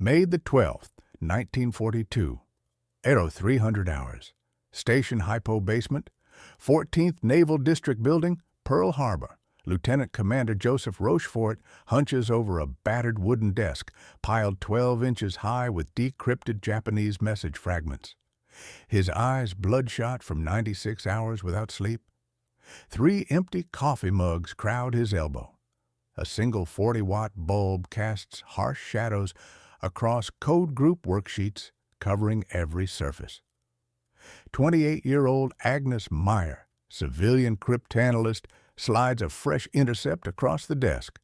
May the 12th, 1942. Aero 300 hours. Station Hypo Basement, 14th Naval District Building, Pearl Harbor. Lieutenant Commander Joseph Rochefort hunches over a battered wooden desk piled 12 inches high with decrypted Japanese message fragments. His eyes bloodshot from 96 hours without sleep. 3 empty coffee mugs crowd his elbow. A single 40-watt bulb casts harsh shadows across code group worksheets covering every surface. 28-year-old Agnes Meyer, civilian cryptanalyst, slides a fresh intercept across the desk.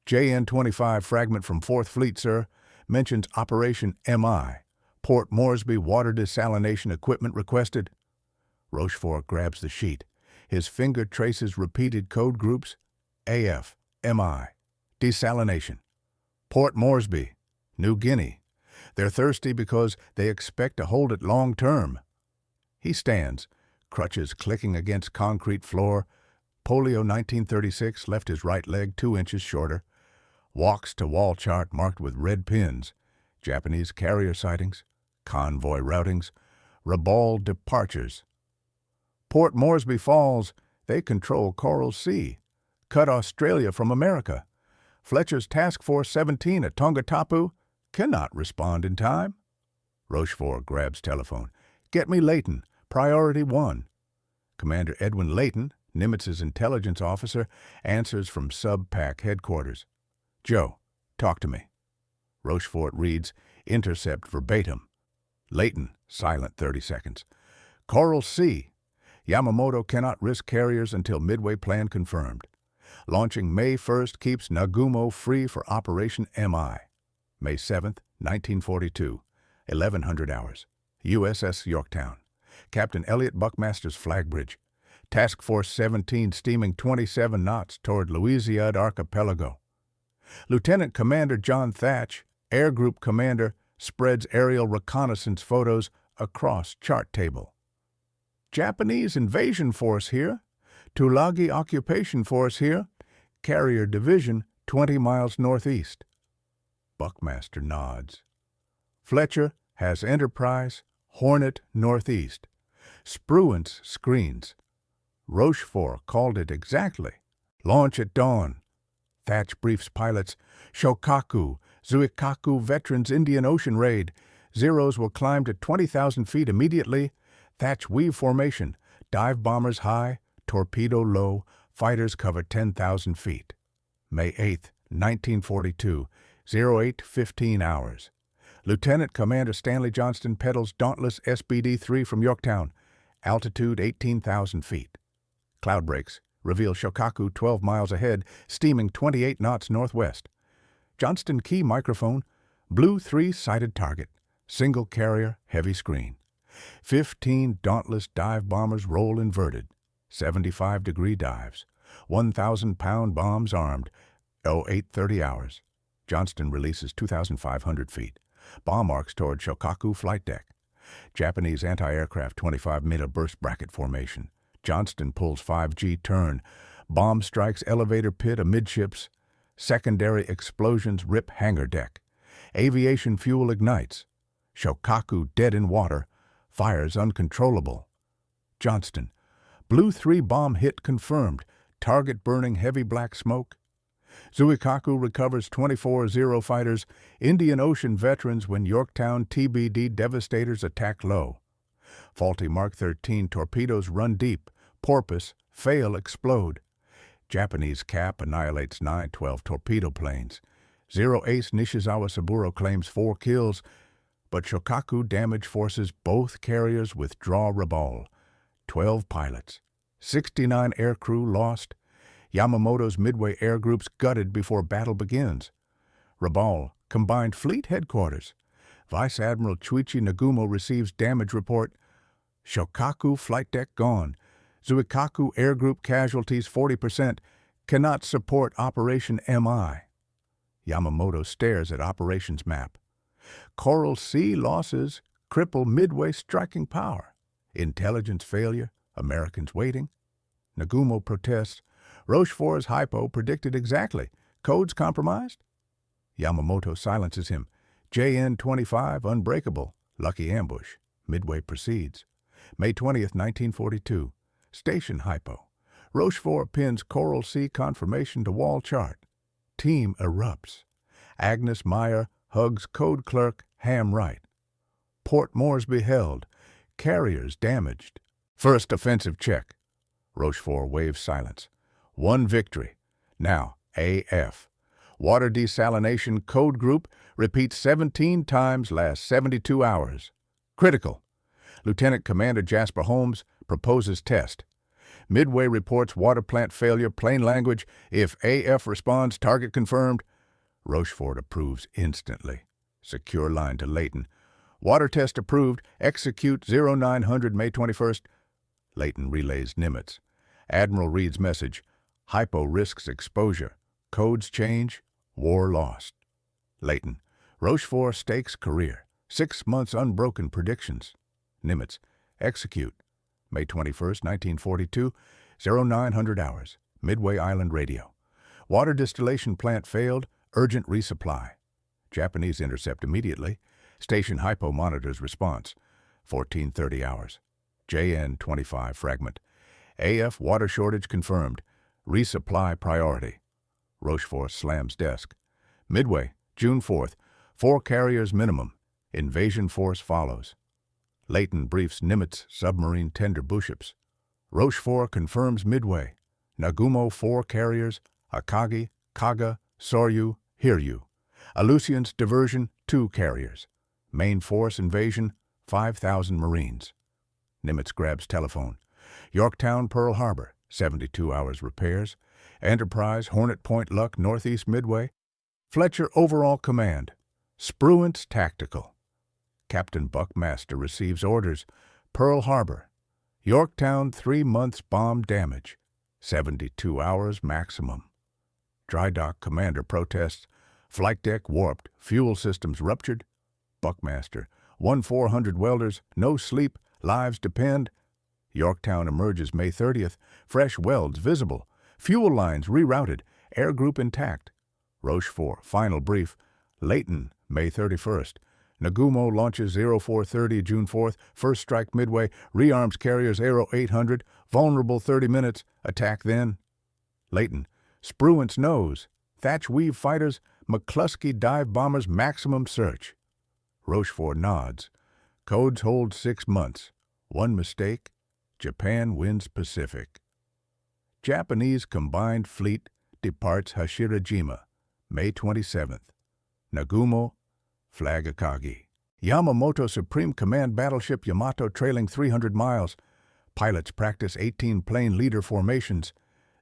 JN-25 fragment from 4th Fleet, sir. Mentions Operation MI. Port Moresby water desalination equipment requested. Rochefort grabs the sheet. His finger traces repeated code groups. AF, MI, desalination. Port Moresby, New Guinea. They're thirsty because they expect to hold it long term. He stands, crutches clicking against concrete floor. Polio 1936 left his right leg 2 inches shorter. Walks to wall chart marked with red pins. Japanese carrier sightings, convoy routings, Rabaul departures. Port Moresby Falls, they control Coral Sea. Cut Australia from America. Fletcher's Task Force 17 at Tongatapu cannot respond in time. Rochefort grabs telephone. Get me Layton, priority 1. Commander Edwin Layton, Nimitz's intelligence officer, answers from Sub-Pac headquarters. Joe, talk to me. Rochefort reads, intercept verbatim. Layton, silent 30 seconds. Coral Sea. Yamamoto cannot risk carriers until Midway plan confirmed. Launching May 1st keeps Nagumo free for Operation MI. May 7th, 1942, 1100 hours. USS Yorktown. Captain Elliot Buckmaster's flag bridge. Task Force 17 steaming 27 knots toward Louisiade Archipelago. Lieutenant Commander John Thatch, Air Group Commander, spreads aerial reconnaissance photos across chart table. Japanese invasion force here. Tulagi occupation force here. Carrier division 20 miles northeast. Buckmaster nods. Fletcher has Enterprise, Hornet northeast. Spruance screens. Rochefort called it exactly. Launch at dawn. Thatch briefs pilots. Shokaku, Zuikaku Veterans Indian Ocean Raid. Zeros will climb to 20,000 feet immediately. Thatch weave formation. Dive bombers high, torpedo low. Fighters cover 10,000 feet. May 8th, 1942, 08:15 hours. Lieutenant Commander Stanley Johnston pedals Dauntless SBD-3 from Yorktown. Altitude 18,000 feet. Cloud breaks. Reveal Shokaku 12 miles ahead, steaming 28 knots northwest. Johnston key microphone. Blue 3-sided target. Single carrier, heavy screen. 15 Dauntless dive bombers roll inverted. 75-degree dives. 1,000-pound bombs armed. 08:30 hours. Johnston releases 2,500 feet. Bomb arcs toward Shokaku flight deck. Japanese anti-aircraft 25-meter burst bracket formation. Johnston pulls 5G turn. Bomb strikes elevator pit amidships. Secondary explosions rip hangar deck. Aviation fuel ignites. Shokaku dead in water. Fires uncontrollable. Johnston. Blue 3 bomb hit confirmed. Target burning heavy black smoke. Zuikaku recovers 24 Zero fighters. Indian Ocean veterans when Yorktown TBD devastators attack low. Faulty Mark 13 torpedoes run deep. Porpoise, fail, explode. Japanese cap annihilates 9-12 torpedo planes. Zero Ace Nishizawa Saburo claims 4 kills, but Shokaku damage forces both carriers withdraw Rabaul. 12 pilots. 69 aircrew lost. Yamamoto's Midway air groups gutted before battle begins. Rabaul, Combined Fleet Headquarters. Vice Admiral Chuichi Nagumo receives damage report. Shokaku flight deck gone. Zuikaku air group casualties 40%. Cannot support Operation MI. Yamamoto stares at operations map. Coral Sea losses cripple Midway striking power. Intelligence failure. Americans waiting. Nagumo protests. Rochefort's hypo predicted exactly. Codes compromised? Yamamoto silences him. JN-25 Unbreakable, Lucky Ambush, Midway proceeds. May 20th, 1942, Station Hypo. Rochefort pins Coral Sea confirmation to wall chart. Team erupts. Agnes Meyer hugs code clerk Ham Wright. Port Moresby held. Carriers damaged. First offensive check. Rochefort waves silence. One victory. Now, AF. Water desalination code group repeats 17 times last 72 hours. Critical. Lieutenant Commander Jasper Holmes proposes test. Midway reports water plant failure, plain language. If AF responds, target confirmed. Rochefort approves instantly. Secure line to Layton. Water test approved. Execute 0900 May 21st. Layton relays Nimitz. Admiral reads message. Hypo risks exposure. Codes change. War lost. Layton. Rochefort stakes career. 6 months unbroken predictions. Nimitz. Execute. May 21st, 1942, 0900 hours. Midway Island Radio. Water distillation plant failed. Urgent resupply. Japanese intercept immediately. Station Hypo monitors response. 1430 hours. JN-25 fragment. AF water shortage confirmed. Resupply priority. Rochefort slams desk. Midway, June 4th. 4 carriers minimum. Invasion force follows. Layton briefs Nimitz submarine tender Buships. Rochefort confirms Midway. Nagumo 4 carriers. Akagi, Kaga, Soryu, Hiryu. Aleutians diversion 2 carriers. Main force invasion 5,000 Marines. Nimitz grabs telephone. Yorktown, Pearl Harbor, 72 hours repairs. Enterprise, Hornet Point, Luck, Northeast Midway. Fletcher overall command. Spruance tactical. Captain Buckmaster receives orders. Pearl Harbor. Yorktown 3 months bomb damage. 72 hours maximum. Dry dock commander protests. Flight deck warped. Fuel systems ruptured. Buckmaster. 1-400 welders. No sleep. Lives depend. Yorktown emerges May 30th. Fresh welds visible. Fuel lines rerouted. Air group intact. Rochefort. Final brief. Layton. May 31st. Nagumo launches 0430 June 4th. First strike Midway. Rearms carriers Aero 800. Vulnerable 30 minutes. Attack then. Layton. Spruance nose. Thatch Weave fighters. McCluskey dive bombers maximum search. Rochefort nods. Codes hold 6 months. One mistake. Japan wins Pacific. Japanese combined fleet departs Hashirajima, May 27th. Nagumo, flag Akagi. Yamamoto Supreme Command battleship Yamato trailing 300 miles. Pilots practice 18 plane leader formations.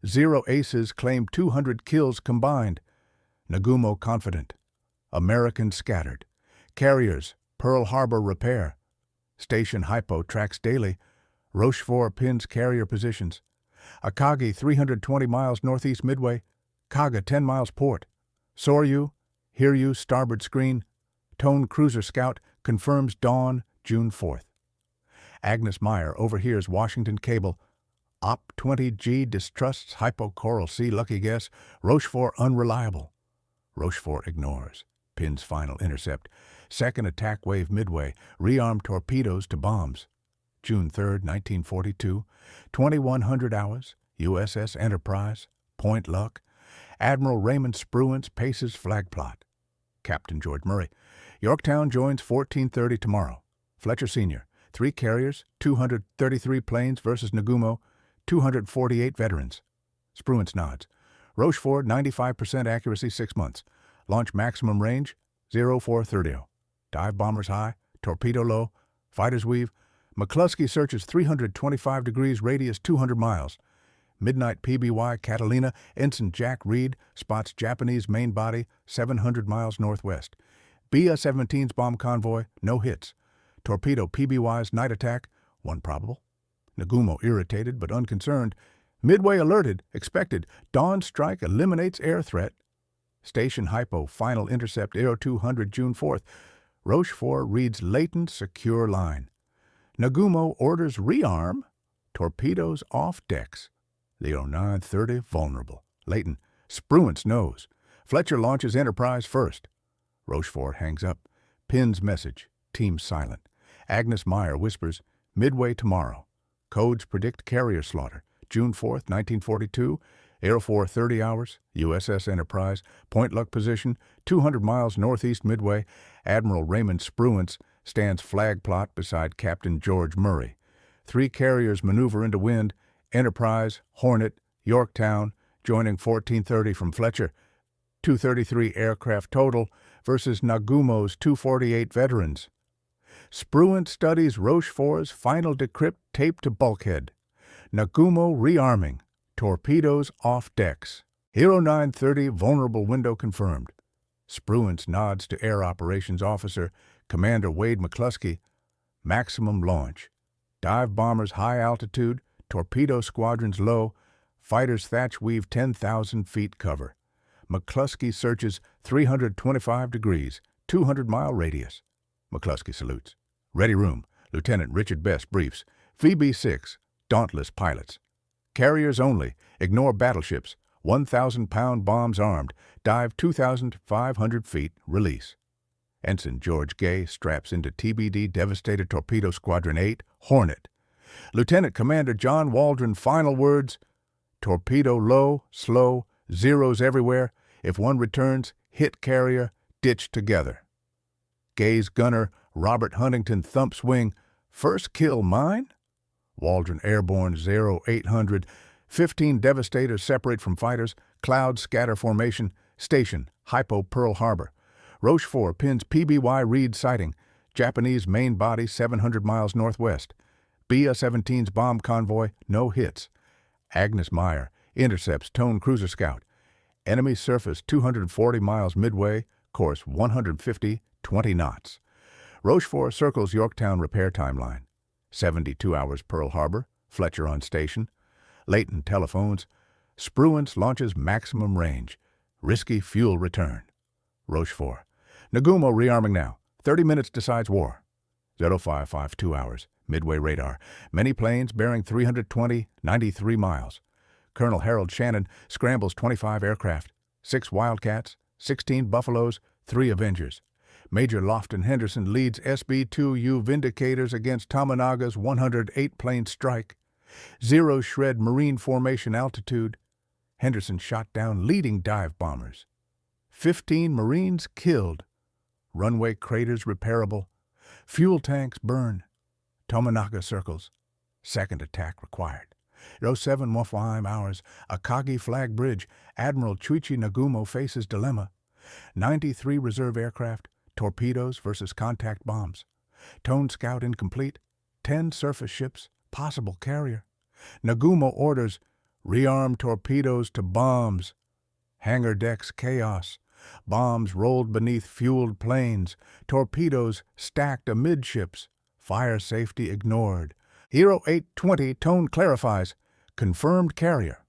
0 aces claim 200 kills combined. Nagumo confident. Americans scattered. Carriers, Pearl Harbor repair. Station Hypo tracks daily. Rochefort pins carrier positions. Akagi 320 miles northeast Midway. Kaga 10 miles port. Soryu, Hiryu starboard screen. Tone Cruiser Scout confirms dawn June 4th. Agnes Meyer overhears Washington cable. Op 20G distrusts Hypo Coral Sea lucky guess. Rochefort unreliable. Rochefort ignores. Pins final intercept. Second attack wave Midway. Rearm torpedoes to bombs. June 3rd, 1942. 2100 hours. USS Enterprise. Point Luck. Admiral Raymond Spruance paces flag plot. Captain George Murray. Yorktown joins 1430 tomorrow. Fletcher Sr. 3 carriers, 233 planes versus Nagumo, 248 veterans. Spruance nods. Rochefort, 95% accuracy, 6 months. Launch maximum range, 0430. Dive bombers high, torpedo low, fighters weave. McCluskey searches 325 degrees, radius 200 miles. Midnight PBY Catalina, Ensign Jack Reed spots Japanese main body 700 miles northwest. BA-17's bomb convoy, no hits. Torpedo PBY's night attack, 1 probable. Nagumo irritated but unconcerned. Midway alerted, expected. Dawn strike eliminates air threat. Station Hypo final intercept Aero 200 June 4th. Rochefort reads latent secure line. Nagumo orders rearm. Torpedoes off decks. The 0930 vulnerable. Layton. Spruance knows. Fletcher launches Enterprise first. Rochefort hangs up. Pins message. Team silent. Agnes Meyer whispers, midway tomorrow. Codes predict carrier slaughter. June 4th, 1942. Aerofor 30 hours. USS Enterprise. Point luck position. 200 miles northeast Midway. Admiral Raymond Spruance stands flag plot beside Captain George Murray. 3 carriers maneuver into wind. Enterprise, Hornet, Yorktown, joining 1430 from Fletcher. 233 aircraft total versus Nagumo's 248 veterans. Spruance studies Rochefort's final decrypt taped to bulkhead. Nagumo rearming. Torpedoes off decks. Hero 930 vulnerable window confirmed. Spruance nods to Air Operations Officer Commander Wade McCluskey. Maximum launch. Dive bombers high altitude, torpedo squadrons low, fighters thatch weave 10,000 feet cover. McCluskey searches 325 degrees, 200-mile radius. McCluskey salutes. Ready room. Lieutenant Richard Best briefs. VB-6, dauntless pilots. Carriers only. Ignore battleships. 1,000-pound bombs armed. Dive 2,500 feet. Release. Ensign George Gay straps into TBD Devastator Torpedo Squadron 8, Hornet. Lieutenant Commander John Waldron final words. Torpedo low, slow, zeros everywhere. If one returns, hit carrier, ditch together. Gay's gunner Robert Huntington thumps wing. First kill mine? Waldron airborne 0800. 15 Devastators separate from fighters. Cloud scatter formation. Station, Hypo Pearl Harbor. Rochefort pins PBY Reed sighting. Japanese main body 700 miles northwest. BA-17's bomb convoy, no hits. Agnes Meyer intercepts Tone Cruiser Scout. Enemy surface 240 miles midway, course 150, 20 knots. Rochefort circles Yorktown repair timeline. 72 hours Pearl Harbor, Fletcher on station. Leighton telephones. Spruance launches maximum range. Risky fuel return. Rochefort. Nagumo rearming now. 30 minutes decides war. 0552 hours. Midway radar. Many planes bearing 320, 93 miles. Colonel Harold Shannon scrambles 25 aircraft. 6 Wildcats, 16 Buffaloes, 3 Avengers. Major Lofton Henderson leads SB-2U Vindicators against Tominaga's 108-plane strike. Zero shred Marine formation altitude. Henderson shot down leading dive bombers. 15 Marines killed. Runway craters repairable. Fuel tanks burn. Tominaga circles. Second attack required. 0715 hours. Akagi Flag Bridge. Admiral Chuichi Nagumo faces dilemma. 93 reserve aircraft. Torpedoes versus contact bombs. Tone Scout incomplete. 10 surface ships. Possible carrier. Nagumo orders rearm torpedoes to bombs. Hangar decks chaos. Bombs rolled beneath fueled planes. Torpedoes stacked amidships. Fire safety ignored. Hero 820 Tone clarifies. Confirmed carrier.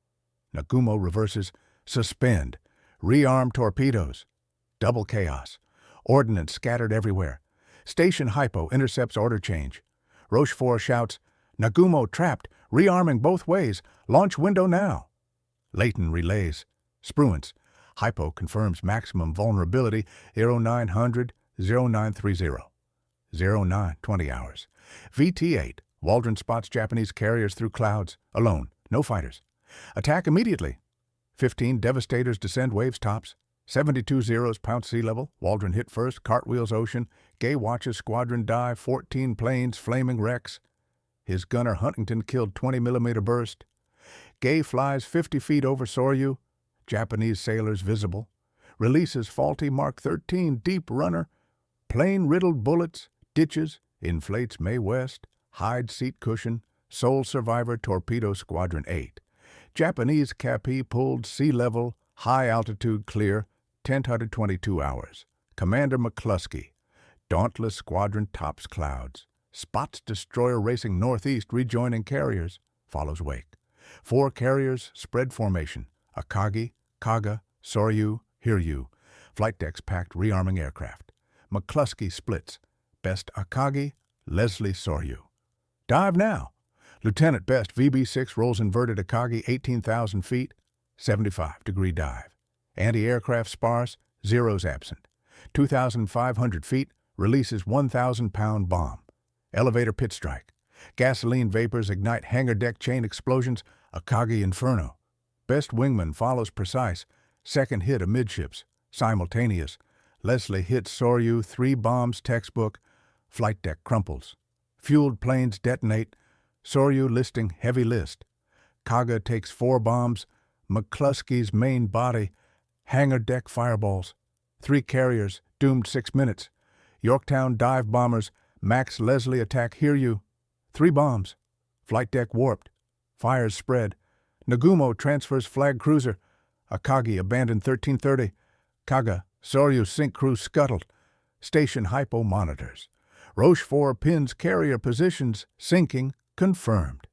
Nagumo reverses. Suspend. Rearm torpedoes. Double chaos. Ordnance scattered everywhere. Station Hypo intercepts order change. Rochefort shouts, Nagumo trapped, rearming both ways. Launch window now. Leighton relays. Spruance. Hypo confirms maximum vulnerability. 0900, 0930. 0920 hours. VT-8. Waldron spots Japanese carriers through clouds. Alone. No fighters. Attack immediately. 15 Devastators descend waves tops. 72 Zeros pounce sea level. Waldron hit first. Cartwheels ocean. Gay watches squadron dive. 14 planes flaming wrecks. His gunner Huntington killed 20mm burst. Gay flies 50 feet over Soryu. Japanese sailors visible. Releases faulty Mark 13 deep runner. Plane riddled bullets. Ditches. Inflates May West. Hide seat cushion. Sole survivor Torpedo Squadron 8. Japanese Capi pulled sea level. High altitude clear. 1022 hours. Commander McCluskey. Dauntless squadron tops clouds. Spots destroyer racing northeast rejoining carriers. Follows wake. 4 carriers spread formation. Akagi, Kaga, Soryu, Hiryu. Flight decks packed rearming aircraft. McCluskey splits. Best Akagi, Leslie Soryu. Dive now. Lieutenant Best VB-6 rolls inverted Akagi 18,000 feet. 75-degree dive. Anti-aircraft sparse. Zeros absent. 2,500 feet. releases 1,000-pound bomb. Elevator pit strike. Gasoline vapors ignite hangar deck chain explosions. Akagi inferno. Best wingman follows precise. Second hit amidships. Simultaneous. Leslie hits Soryu. 3 bombs textbook. Flight deck crumples. Fueled planes detonate. Soryu listing heavy list. Kaga takes 4 bombs. McCluskey's main body. Hangar deck fireballs. 3 carriers doomed 6 minutes. Yorktown dive bombers. Max Leslie attack Hiryu. 3 bombs. Flight deck warped. Fires spread. Nagumo transfers flag cruiser. Akagi abandoned 1330. Kaga, Soryu sink crew scuttled. Station hypo monitors. Rochefort pins carrier positions. Sinking confirmed.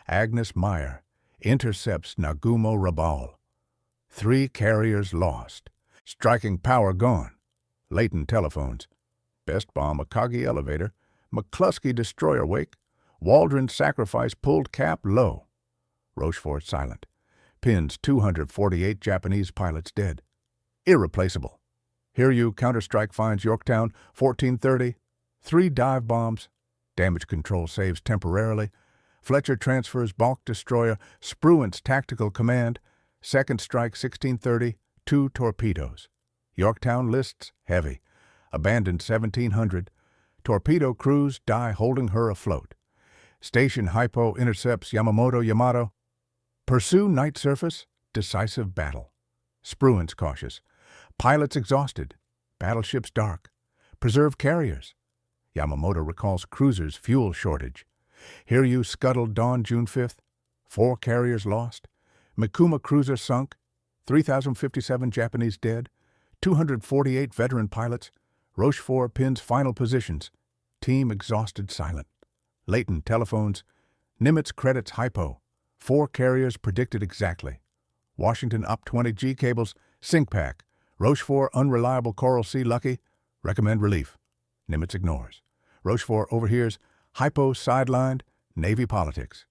Agnes Meyer intercepts Nagumo Rabal. 3 carriers lost. Striking power gone. Leighton telephones. Best bomb Akagi elevator. McCluskey destroyer wake. Waldron sacrifice pulled cap low. Rochefort silent. Pins 248 Japanese pilots dead. Irreplaceable. Hiryu counterstrike finds Yorktown 1430. 3 dive bombs. Damage control saves temporarily. Fletcher transfers bulk destroyer. Spruant's tactical command. Second strike 1630. 2 torpedoes. Yorktown lists heavy. Abandoned 1700. Torpedo crews die holding her afloat. Station hypo intercepts Yamato. Pursue night surface. Decisive battle. Spruant's cautious. Pilots exhausted. Battleships dark. Preserve carriers. Yamamoto recalls cruisers fuel shortage. Hiryu scuttled dawn June 5th. 4 carriers lost. Mikuma cruiser sunk. 3,057 Japanese dead. 248 veteran pilots. Rochefort pins final positions. Team exhausted silent. Leighton telephones. Nimitz credits hypo. 4 carriers predicted exactly. Washington up 20 G cables. Sink pack. Rochefort unreliable Coral Sea lucky. Recommend relief. Nimitz ignores. Rochefort overhears. Hypo sidelined. Navy politics.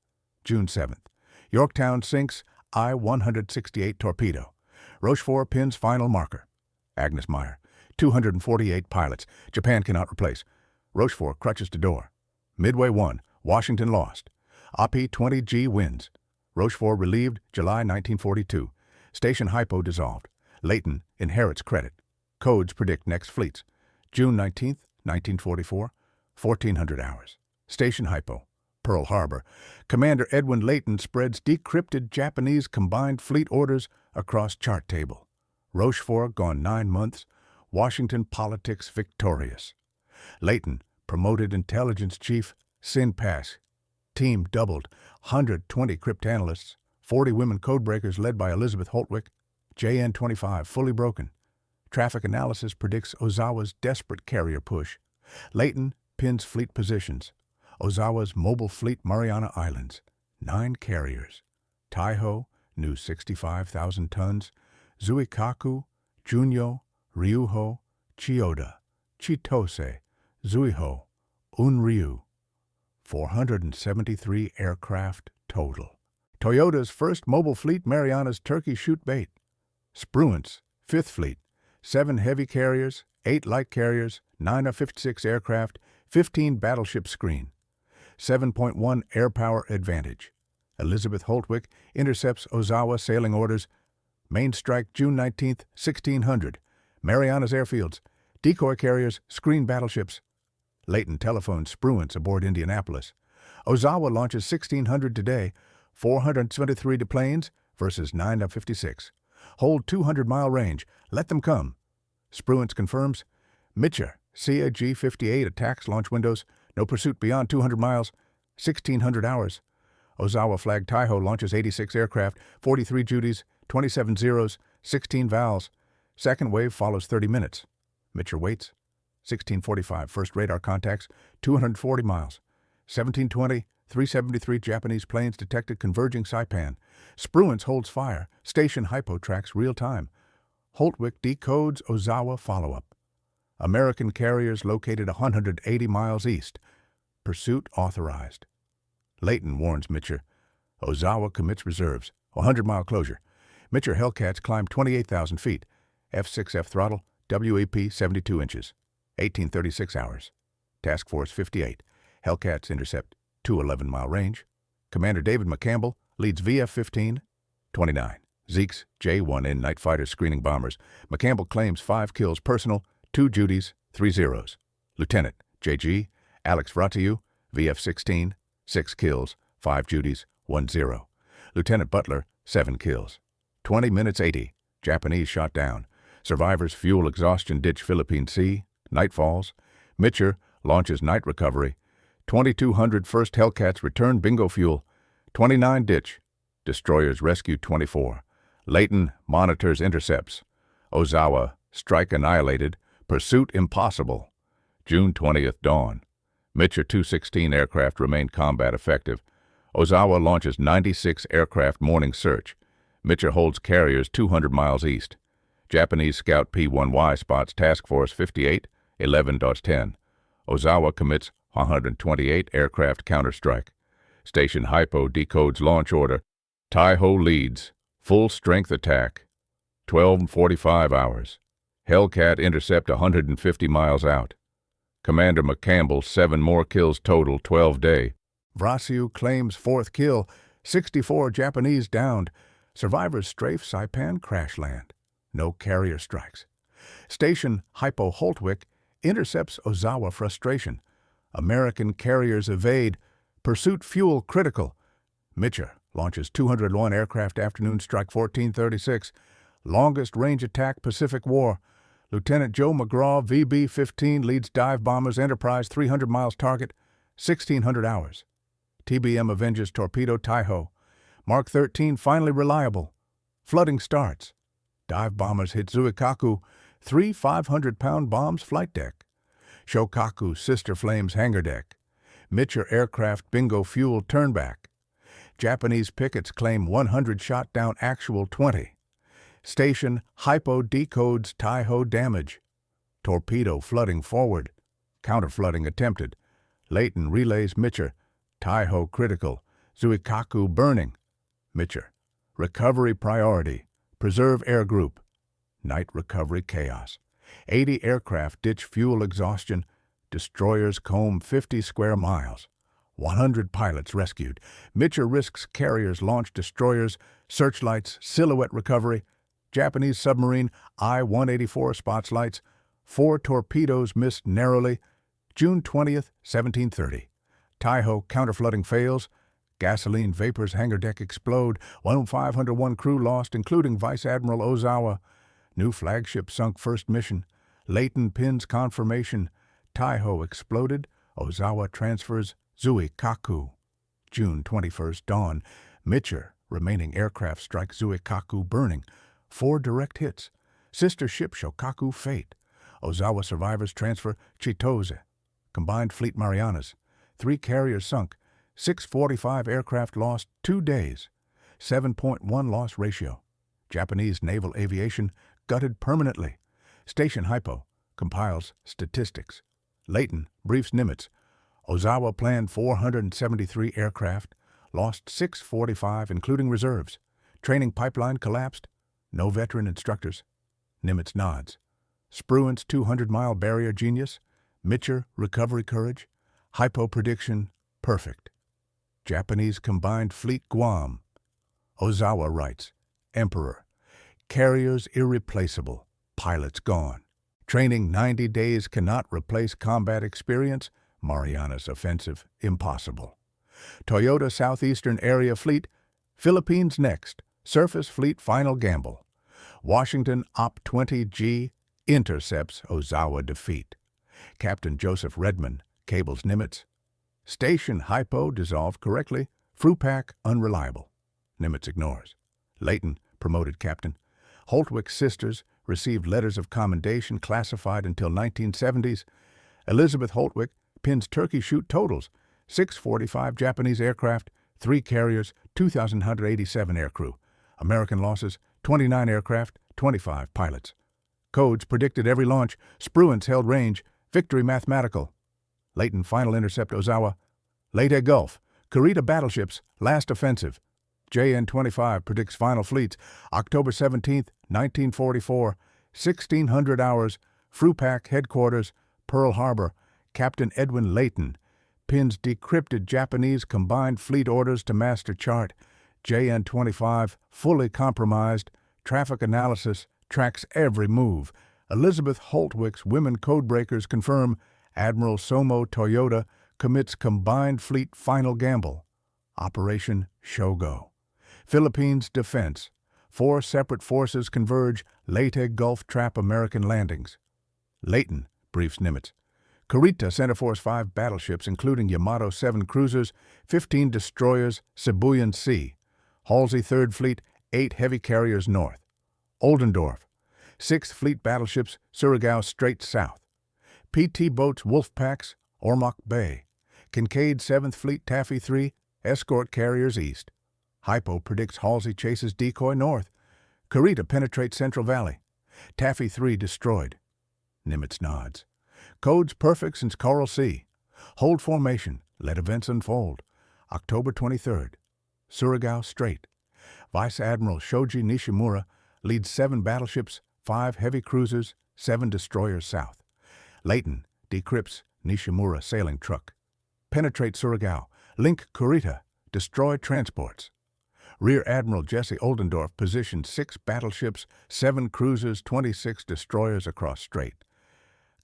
June 7th. Yorktown sinks I-168 torpedo. Rochefort pins final marker. Agnes Meyer. 248 pilots. Japan cannot replace. Rochefort crutches to door. Midway 1. Washington lost. API 20G wins. Rochefort relieved July 1942. Station hypo dissolved. Leighton inherits credit. Codes predict next fleets. June 19, 1944. 1400 hours. Station hypo. Pearl Harbor. Commander Edwin Leighton spreads decrypted Japanese combined fleet orders across chart table. Rochefort gone 9 months. Washington politics victorious. Leighton promoted intelligence chief. Sin Pass. Team doubled. 120 cryptanalysts. 40 women codebreakers led by Elizabeth Holtwick. JN-25 fully broken. Traffic analysis predicts Ozawa's desperate carrier push. Leighton pins fleet positions. Ozawa's mobile fleet Mariana Islands. 9 carriers. Taiho, new 65,000 tons. Zuikaku, Junyo, Ryuho, Chiyoda, Chitose, Zuiho, Unryu. 473 aircraft total. Toyota's first mobile fleet Mariana's Turkey shoot bait. Spruant's 5th fleet. 7 heavy carriers, 8 light carriers, 9 of 56 aircraft, 15 battleship screen. 7.1 air power advantage. Elizabeth Holtwick intercepts Ozawa sailing orders. Main strike June 19, 1600. Mariana's airfields. Decoy carriers, screen battleships. Leighton telephones Spruant's aboard Indianapolis. Ozawa launches 1600 today. 473 to planes versus 9 of 56. Hold 200-mile range. Let them come. Spruant's confirms. Mitcher, SIA G-58 attacks launch windows. No pursuit beyond 200 miles. 1600 hours. Ozawa flag Taiho launches 86 aircraft, 43 Judys, 27 Zeros, 16 Vals. Second wave follows 30 minutes. Mitcher waits. 1645 first radar contacts, 240 miles. 1720, 373 Japanese planes detected converging Saipan. Spruant's holds fire. Station hypo tracks real time. Holtwick decodes Ozawa follow-up. American carriers located 180 miles east. Pursuit authorized. Leighton warns Mitcher. Ozawa commits reserves. 100-mile closure. Mitcher Hellcats climb 28,000 feet. F6F throttle. WAP 72 inches. 1836 hours. Task Force 58. Hellcats intercept 211-mile range. Commander David McCampbell leads VF-15, 29. Zeke's J-1N night fighter screening bombers. McCampbell claims 5 kills personal, 2 Judies, 3 zeros. Lieutenant J.G. Alex Vratiou, VF-16, 6 kills, 5 Judies, 1 zero. Lieutenant Butler, 7 kills. 20 minutes 80. Japanese shot down. Survivors fuel exhaustion ditch Philippine Sea. Night falls. Mitcher launches night recovery. 2200 first Hellcats return bingo fuel. 29 ditch. Destroyers rescue 24. Leighton monitors intercepts. Ozawa strike annihilated. Pursuit impossible. June 20th dawn. Mitcher 216 aircraft remain combat effective. Ozawa launches 96 aircraft morning search. Mitcher holds carriers 200 miles east. Japanese Scout P-1Y spots Task Force 58, 11-10. Ozawa commits 128 aircraft counterstrike. Station Hypo decodes launch order. Taiho leads. Full strength attack. 12:45 hours. Hellcat intercept 150 miles out. Commander McCampbell 7 more kills total 12-day. Vratiou claims 4th kill. 64 Japanese downed. Survivors strafe Saipan crash land. No carrier strikes. Station Hypo Holtwick intercepts Ozawa frustration. American carriers evade. Pursuit fuel critical. Mitcher launches 201 aircraft afternoon strike 1436. Longest range attack Pacific War. Lieutenant Joe McGraw, VB-15, leads dive bombers Enterprise 300 miles target, 1600 hours. TBM avenges torpedo Taiho. Mark 13 finally reliable. Flooding starts. Dive bombers hit Zuikaku, 3 500-pound bombs flight deck. Shokaku sister flames hangar deck. Mitcher aircraft bingo fuel turnback. Japanese pickets claim 100 shot down actual 20. Station Hypo decodes Taiho damage. Torpedo flooding forward. Counter-flooding attempted. Leighton relays Mitcher. Taiho critical. Zuikaku burning. Mitcher. Recovery priority. Preserve air group. Night recovery chaos. 80 aircraft ditch fuel exhaustion. Destroyers comb 50 square miles. 100 pilots rescued. Mitcher risks carriers launch destroyers. Searchlights. Silhouette recovery. Japanese submarine I-184 spots lights. 4 torpedoes missed narrowly. June 20th, 1730. Taiho counterflooding fails. Gasoline vapors hangar deck explode. 501 crew lost, including Vice Admiral Ozawa. New flagship sunk first mission. Leighton pins confirmation. Taiho exploded. Ozawa transfers Zuikaku. June 21st dawn. Mitcher remaining aircraft strike Zuikaku burning. 4 direct hits. Sister ship Shokaku fate. Ozawa survivors transfer Chitose. Combined fleet Marianas. 3 carriers sunk. 645 aircraft lost 2 days. 7.1 loss ratio. Japanese naval aviation gutted permanently. Station Hypo compiles statistics. Leighton briefs Nimitz. Ozawa planned 473 aircraft. Lost 645, including reserves. Training pipeline collapsed. No veteran instructors. Nimitz nods. Spruant's 200-mile barrier genius. Mitcher recovery courage. Hypo prediction perfect. Japanese combined fleet Guam. Ozawa writes, Emperor. Carriers irreplaceable. Pilots gone. Training 90 days cannot replace combat experience. Marianas offensive impossible. Toyota Southeastern Area Fleet. Philippines next. Surface Fleet final gamble. Washington OP-20G intercepts Ozawa defeat. Captain Joseph Redman cables Nimitz. Station Hypo dissolved correctly. Frupack unreliable. Nimitz ignores. Leighton promoted captain. Holtwick's sisters received letters of commendation classified until 1970s. Elizabeth Holtwick pins turkey shoot totals. 645 Japanese aircraft, 3 carriers, 2,187 aircrew. American losses, 29 aircraft, 25 pilots. Codes predicted every launch. Spruance held range. Victory mathematical. Leighton final intercept Ozawa. Leyte Gulf. Kurita battleships. Last offensive. JN-25 predicts final fleets. October 17th, 1944. 1600 hours. Frupack headquarters. Pearl Harbor, Captain Edwin Layton pins decrypted Japanese combined fleet orders to master chart. JN-25 fully compromised. Traffic analysis tracks every move. Elizabeth Holtwick's women codebreakers confirm Admiral Somo Toyota commits combined fleet final gamble. Operation Shogo. Philippines defense. 4 separate forces converge. Leyte Gulf trap American landings. Layton briefs Nimitz. Kurita sent force 5 battleships, including Yamato 7 cruisers, 15 destroyers, Sibuyan Sea. Halsey 3rd Fleet, 8 heavy carriers north. Oldendorf, 6th Fleet battleships, Surigao Strait south. PT boats Wolfpacks, Ormoc Bay. Kincaid 7th Fleet Taffy 3, escort carriers east. Hypo predicts Halsey chases decoy north. Kurita penetrates Central Valley. Taffy 3 destroyed. Nimitz nods. Codes perfect since Coral Sea. Hold formation. Let events unfold. October 23rd. Surigao Strait. Vice Admiral Shoji Nishimura leads 7 battleships, 5 heavy cruisers, 7 destroyers south. Layton decrypts Nishimura sailing truck. Penetrate Surigao. Link Kurita. Destroy transports. Rear Admiral Jesse Oldendorf positions 6 battleships, 7 cruisers, 26 destroyers across strait.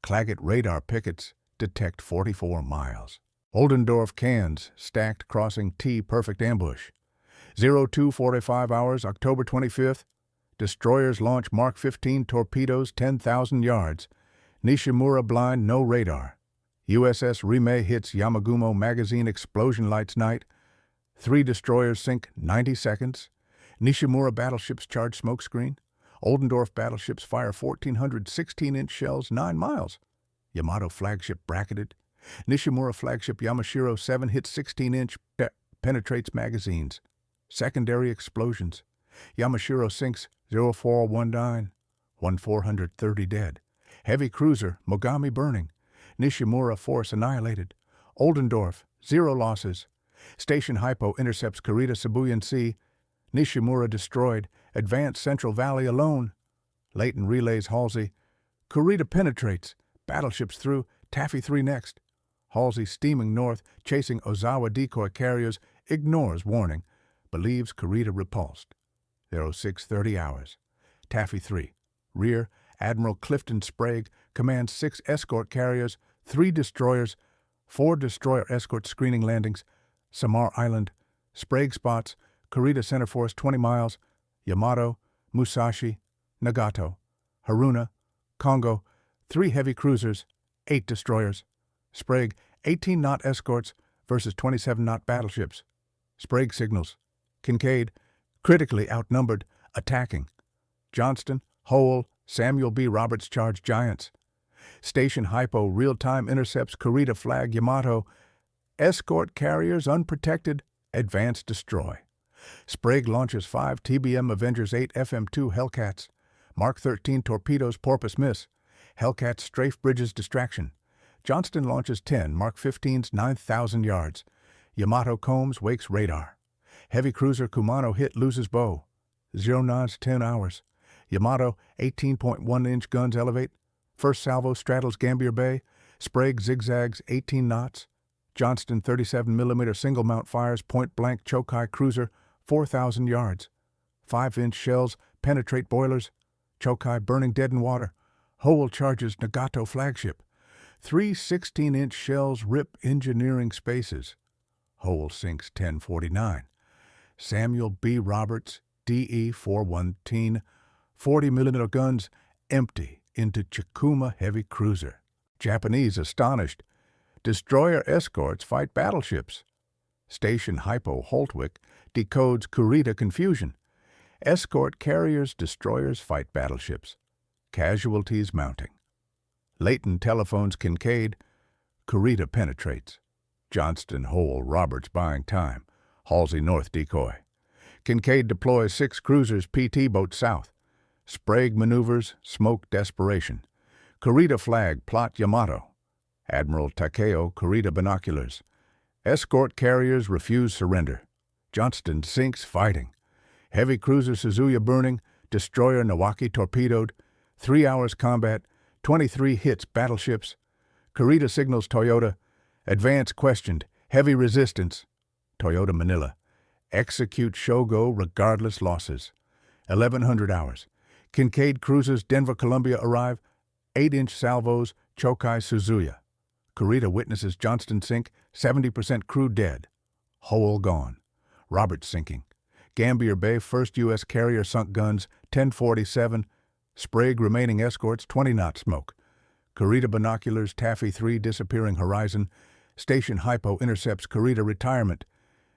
Claggett radar pickets detect 44 miles. Oldendorf cans stacked crossing T perfect ambush. 0245 hours, October 25th. Destroyers launch Mark 15 torpedoes 10,000 yards. Nishimura blind, no radar. USS Rime hits Yamagumo magazine explosion lights night. 3 destroyers sink 90 seconds. Nishimura battleships charge smokescreen. Oldendorf battleships fire 1,400 16-inch shells 9 miles. Yamato flagship bracketed. Nishimura flagship Yamashiro 7 hits 16-inch, penetrates magazines. Secondary explosions. Yamashiro sinks 0419, 1,430 dead. Heavy cruiser Mogami burning. Nishimura force annihilated. Oldendorf 0 losses. Station Hypo intercepts Kurita Sibuyan Sea. Nishimura destroyed. Advanced Central Valley alone. Layton relays Halsey. Kurita penetrates. Battleships through. Taffy 3 next. Halsey steaming north, chasing Ozawa decoy carriers, ignores warning. Believes Kurita repulsed. 0630 hours. Taffy 3. Rear, Admiral Clifton Sprague commands 6 escort carriers, 3 destroyers, 4 destroyer escort screening landings. Samar Island. Sprague spots. Kurita center force 20 miles. Yamato, Musashi, Nagato, Haruna, Congo, 3 heavy cruisers, 8 destroyers. Sprague, 18-knot escorts versus 27-knot battleships. Sprague signals. Kincaid, critically outnumbered, attacking. Johnston, Howell, Samuel B. Roberts charge giants. Station Hypo real-time intercepts Kurita flag Yamato. Escort carriers unprotected, advance destroy. Sprague launches 5 TBM Avengers 8 FM2 Hellcats. Mark 13 torpedoes Porpoise miss. Hellcat strafe bridges distraction. Johnston launches 10 Mark 15s 9,000 yards. Yamato combs wakes radar. Heavy cruiser Kumano hit loses bow. 0 knots 10 hours. Yamato 18.1-inch guns elevate. First salvo straddles Gambier Bay. Sprague zigzags 18 knots. Johnston 37mm single mount fires point-blank Chokai cruiser 4,000 yards. 5-inch shells penetrate boilers. Chokai burning dead in water. Howell charges Nagato flagship. 3 16-inch shells rip engineering spaces. Howell sinks 1049. Samuel B. Roberts, DE 417, 40mm guns empty into Chikuma heavy cruiser. Japanese astonished. Destroyer escorts fight battleships. Station Hypo Holtwick decodes Kurita confusion. Escort carriers, destroyers fight battleships. Casualties mounting. Layton telephones Kincaid. Kurita penetrates. Johnston, Howell, Roberts buying time. Halsey north decoy. Kincaid deploys 6 cruisers PT boat south. Sprague maneuvers, smoke desperation. Kurita flag plot Yamato. Admiral Takeo Kurita binoculars. Escort carriers refuse surrender. Johnston sinks fighting. Heavy cruiser Suzuya burning. Destroyer Nawaki torpedoed. 3 hours combat. 23 hits battleships. Kurita signals Toyota. Advance questioned. Heavy resistance. Toyota Manila. Execute Shogo regardless losses. 1100 hours. Kincaid cruisers Denver Columbia arrive. 8-inch salvos Chokai Suzuya. Kurita witnesses Johnston sink. 70% crew dead. Hole gone. Roberts sinking. Gambier Bay first U.S. carrier sunk guns 1047. Sprague remaining escorts 20 knot smoke. Kurita binoculars Taffy 3 disappearing horizon. Station Hypo intercepts Kurita retirement.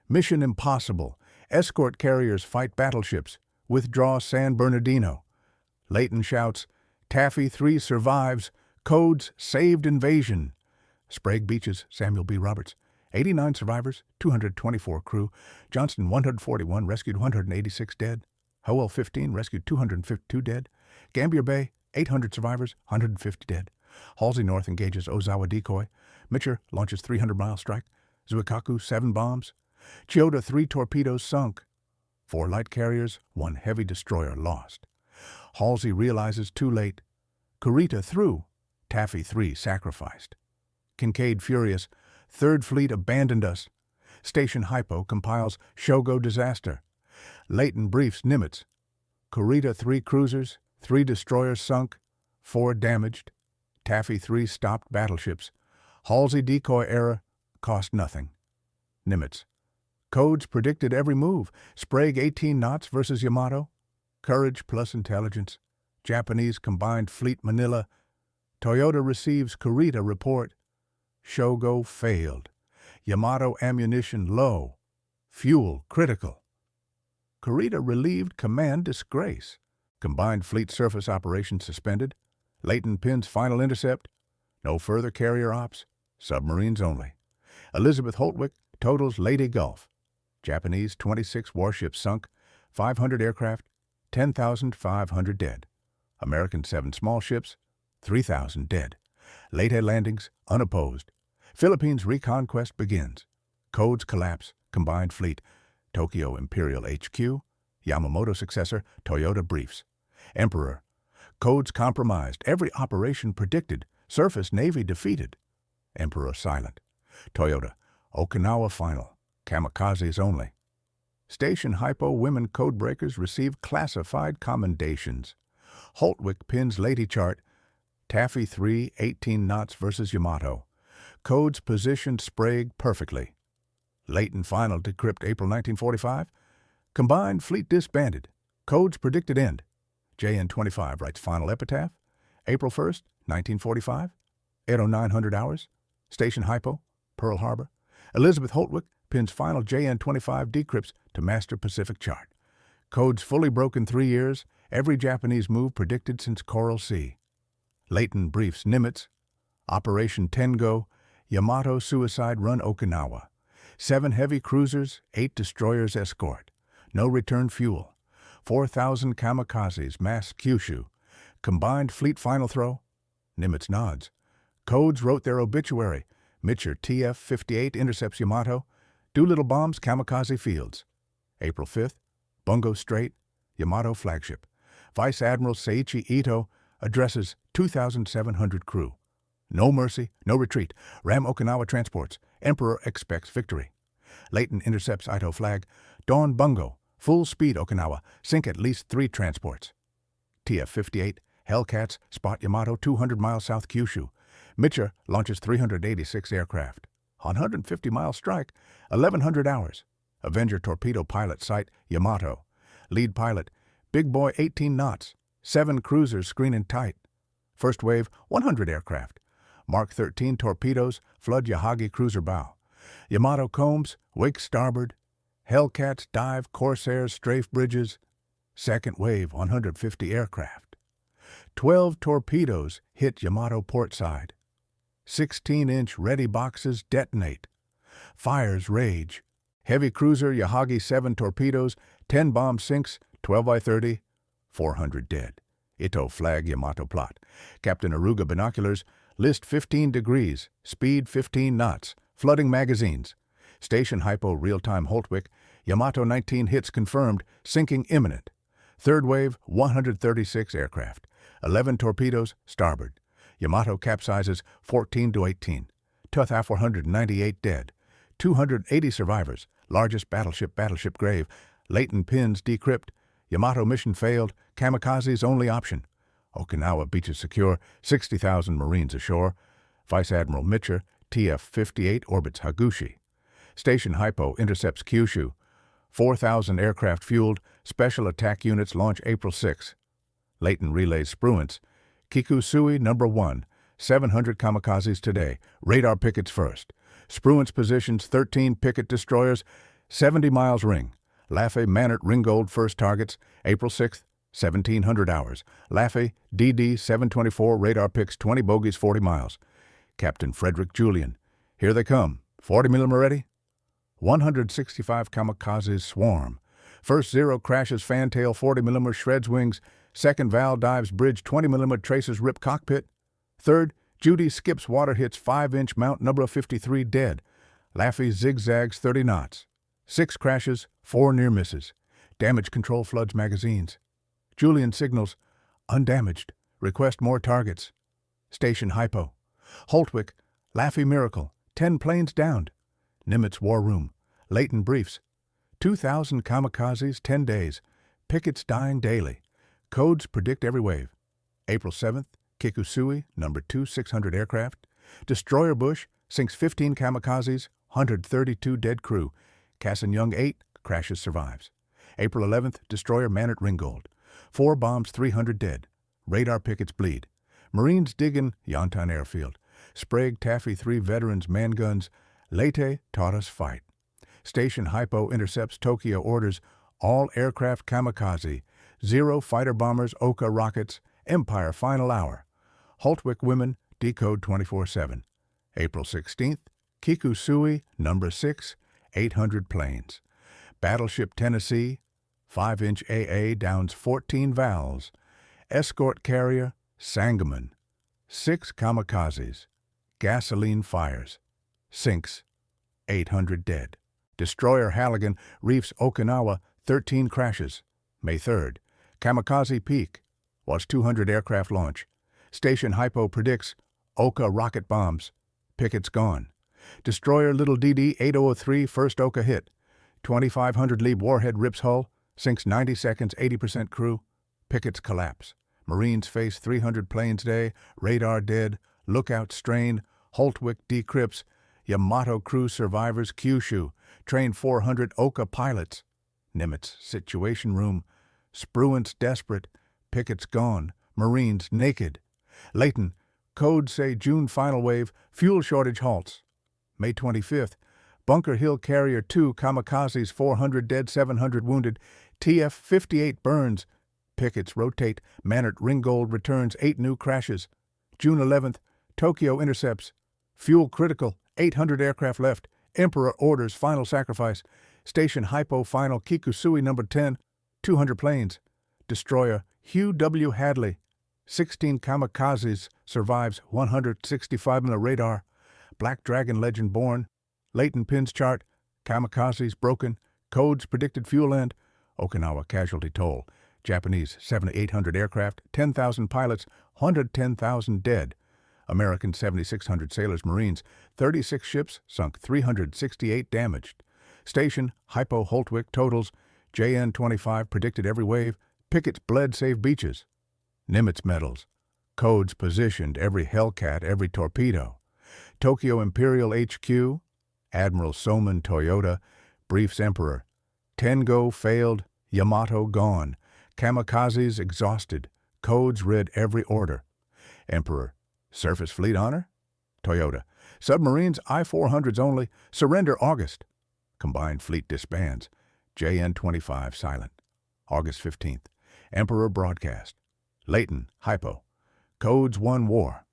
Mission impossible. Escort carriers fight battleships. Withdraw San Bernardino. Leighton shouts, Taffy 3 survives. Codes saved invasion. Sprague beaches Samuel B. Roberts. 89 survivors, 224 crew. Johnston 141 rescued 186 dead. Howell 15 rescued 252 dead. Gambier Bay 800 survivors, 150 dead. Halsey North engages Ozawa decoy. Mitcher launches 300-mile strike. Zuikaku 7 bombs. Chiyoda 3 torpedoes sunk. 4 light carriers, 1 heavy destroyer lost. Halsey realizes too late. Kurita through. Taffy 3 sacrificed. Kincaid furious. Third Fleet abandoned us. Station Hypo compiles Shogo disaster. Leighton briefs Nimitz. Kurita 3 cruisers, 3 destroyers sunk, 4 damaged. Taffy 3 stopped battleships. Halsey decoy error cost nothing. Nimitz. Codes predicted every move. Sprague 18 knots versus Yamato. Courage plus intelligence. Japanese combined fleet Manila. Toyota receives Kurita report. Shogo failed. Yamato ammunition low. Fuel critical. Kurita relieved command disgrace. Combined fleet surface operations suspended. Leighton pins final intercept. No further carrier ops. Submarines only. Elizabeth Holtwick totals Leyte Gulf. Japanese 26 warships sunk. 500 aircraft. 10,500 dead. American 7 small ships. 3,000 dead. Leyte landings unopposed. Philippines reconquest begins. Codes collapse. Combined fleet. Tokyo Imperial HQ. Yamamoto successor. Toyota briefs. Emperor. Codes compromised. Every operation predicted. Surface Navy defeated. Emperor silent. Toyota. Okinawa final. Kamikazes only. Station Hypo women codebreakers receive classified commendations. Holtwick pins Lady chart. Taffy 3, 18 knots versus Yamato. Codes positioned Sprague perfectly. Leighton final decrypt April 1945. Combined fleet disbanded. Codes predicted end. JN25 writes final epitaph. April 1st, 1945. 8:09 hours. Station Hypo, Pearl Harbor. Elizabeth Holtwick pins final JN25 decrypts to Master Pacific chart. Codes fully broken 3 years. Every Japanese move predicted since Coral Sea. Leighton briefs Nimitz. Operation Tengo. Yamato suicide run Okinawa. 7 heavy cruisers, 8 destroyers escort. No return fuel. 4,000 kamikazes mass Kyushu. Combined fleet final throw. Nimitz nods. Codes wrote their obituary. Mitcher TF-58 intercepts Yamato. Doolittle bombs kamikaze fields. April 5th. Bungo Strait. Yamato flagship. Vice Admiral Seiichi Ito addresses 2,700 crew. No mercy, no retreat. Ram Okinawa transports. Emperor expects victory. Leighton intercepts Ito flag. Dawn Bungo. Full speed Okinawa. Sink at least 3 transports. TF-58. Hellcats spot Yamato 200 miles south Kyushu. Mitcher launches 386 aircraft. 150-mile strike. 1,100 hours. Avenger torpedo pilot sight Yamato. Lead pilot. Big boy 18 knots. 7 cruisers screening tight. First wave 100 aircraft. Mark 13 torpedoes flood Yahagi cruiser bow. Yamato combs, wake starboard. Hellcats dive Corsairs strafe bridges. Second wave 150 aircraft. 12 torpedoes hit Yamato port side. 16-inch ready boxes detonate. Fires rage. Heavy cruiser Yahagi 7 torpedoes, 10 bomb sinks, 12 by 30, 400 dead. Ito flag Yamato plot. Captain Aruga binoculars, list 15 degrees, speed 15 knots, flooding magazines. Station Hypo real-time Holtwick, Yamato 19 hits confirmed, sinking imminent. Third wave 136 aircraft, 11 torpedoes starboard. Yamato capsizes 14 to 18. Tough 498 dead. 280 survivors. Largest battleship grave. Leighton pins decrypt. Yamato mission failed. Kamikaze's only option. Okinawa beaches secure. 60,000 Marines ashore. Vice Admiral Mitcher, TF-58 orbits Hagushi. Station Hypo intercepts Kyushu. 4,000 aircraft fueled. Special attack units launch April 6. Leighton relays Spruance. Kikusui No. 1. 700 kamikazes today. Radar pickets first. Spruance positions 13 picket destroyers. 70 miles ring. Laffey Manert Ringgold first targets. April 6th. 1700 hours. Laffey DD 724 radar picks 20 bogies 40 miles. Captain Frederick Julian. Here they come. 40 mm ready? 165 kamikazes swarm. First Zero crashes fantail 40 mm shreds wings. Second Val dives bridge 20 mm traces rip cockpit. Third, Judy skips water hits 5-inch mount number 53 dead. Laffey zigzags 30 knots. 6 crashes, 4 near misses. Damage control floods magazines. Julian signals, undamaged. Request more targets. Station Hypo. Holtwick, Laffey miracle. 10 planes downed. Nimitz war room. Leighton briefs. 2,000 kamikazes, 10 days. Pickets dying daily. Codes predict every wave. April 7th, Kikusui, No. 2, 600 aircraft. Destroyer Bush sinks 15 kamikazes, 132 dead crew. Cassin Young 8 crashes survives. April 11th, Destroyer Manert Ringgold. 4 bombs, 300 dead. Radar pickets bleed. Marines dig in Yantan Airfield. Sprague Taffy 3 veterans man guns. Leyte taught us fight. Station Hypo intercepts Tokyo orders. All aircraft kamikaze. 0 fighter bombers Oka rockets. Empire final hour. Holtwick women decode 24/7. April 16th, Kikusui No. 6, 800 planes. Battleship Tennessee, 5-inch AA downs 14 Vals. Escort carrier Sangamon, 6 kamikazes. Gasoline fires. Sinks, 800 dead. Destroyer Halligan reefs Okinawa, 13 crashes. May 3rd, Kamikaze Peak, was 200 aircraft launch. Station Hypo predicts Oka rocket bombs. Pickets gone. Destroyer Little DD 8003 first Oka hit. 2,500 Lieb warhead rips hull. Sinks 90 seconds, 80% crew. Pickets collapse. Marines face 300 planes day. Radar dead. Lookout strained. Holtwick decrypts. Yamato crew survivors Kyushu. Train 400 Oka pilots. Nimitz situation room. Spruance desperate. Pickets gone. Marines naked. Leighton. Codes say June final wave. Fuel shortage halts. May 25th. Bunker Hill Carrier 2 kamikazes 400 dead 700 wounded. TF-58 burns. Pickets rotate. Manert Ringgold returns 8 new crashes. June 11th. Tokyo intercepts. Fuel critical. 800 aircraft left. Emperor orders final sacrifice. Station Hypo final Kikusui No. 10. 200 planes. Destroyer Hugh W. Hadley. 16 kamikazes survives 165 on the radar. Black Dragon legend born. Leighton pins chart. Kamikazes broken. Codes predicted fuel end. Okinawa casualty toll. Japanese 7,800 aircraft, 10,000 pilots, 110,000 dead. American 7,600 sailors, Marines, 36 ships, sunk 368 damaged. Station Hypo Holtwick totals. JN-25 predicted every wave. Pickets bled save beaches. Nimitz medals. Codes positioned every Hellcat, every torpedo. Tokyo Imperial HQ. Admiral Soman Toyota briefs Emperor. Tengo failed. Yamato gone. Kamikazes exhausted. Codes read every order. Emperor. Surface fleet honor? Toyota. Submarines I-400s only. Surrender August. Combined fleet disbands. JN-25 silent. August 15th. Emperor broadcast. Leighton, Hypo. Codes 1 war.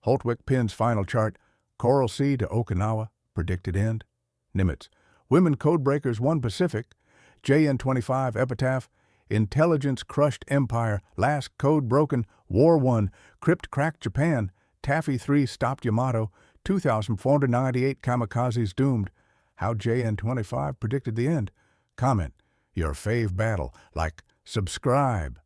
Holtwick pins final chart. Coral Sea to Okinawa. Predicted end. Nimitz. Women codebreakers 1 Pacific. JN-25 epitaph. Intelligence crushed empire. Last code broken. War 1. Crypt cracked Japan. Taffy 3 stopped Yamato. 2,498 kamikazes doomed. How JN-25 predicted the end. Comment. Your fave battle. Like, subscribe.